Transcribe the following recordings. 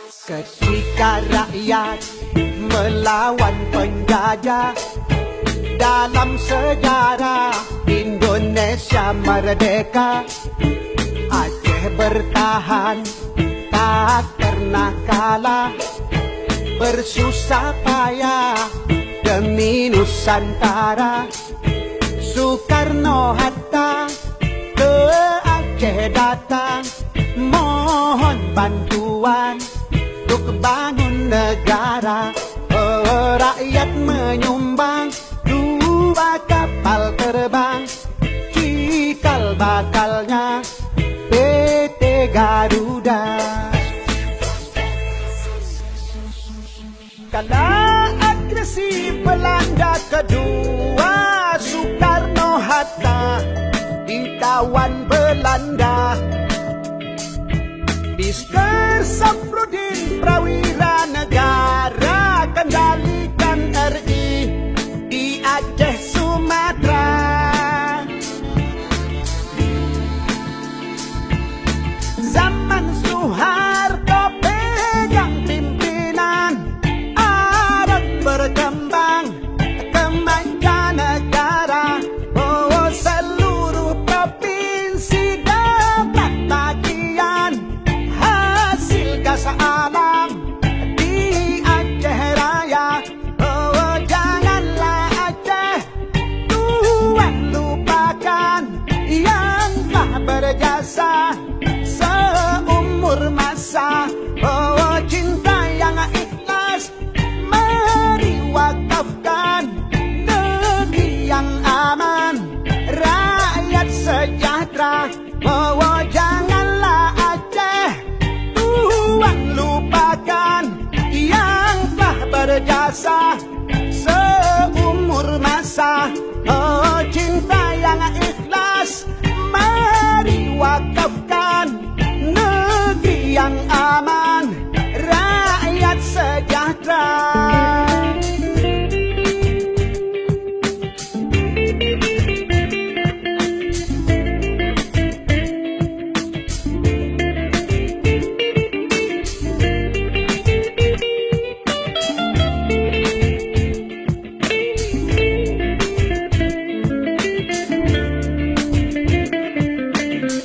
Ketika rakyat melawan penjajah, dalam sejarah Indonesia merdeka, Aceh bertahan tak pernah kalah, bersusah payah demi Nusantara. Soekarno-Hatta ke Aceh datang, mohon bantuan untuk bangun negara. Rakyat menyumbang 2 kapal terbang, cikal bakalnya PT Garuda. Kala agresi Belanda kedua, Soekarno-Hatta ditawan Belanda. Mr. Safrudin Prawira Negara kendalikan RI di Aceh Sumatera. Zaman Soeharto pegang pimpinan, Arab berkembang ke mancanegara. Oh, seluruh provinsi dapat bagian hasil gas alam di Aceh Raya. Oh, janganlah Aceh tuan lupakan yang telah berjasa seumur masa. Oh, cinta yang ikhlas mari wakafkan, negeri yang aman, rakyat sejahtera. Oh, janganlah Aceh tuan lupakan yang telah berjasa seumur masa. Oh, cinta yang ikhlas mari wakafkan, negeri yang aman, rakyat sejahtera.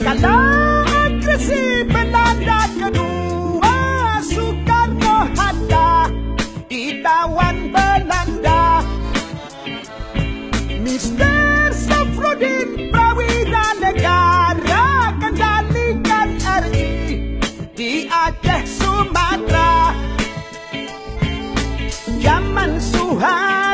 Kala agresi Belanda kedua, Soekarno-Hatta ditawan Belanda. Mr. Safrudin Prawira Negara kendalikan RI di Aceh Sumatera. Zaman Soeharto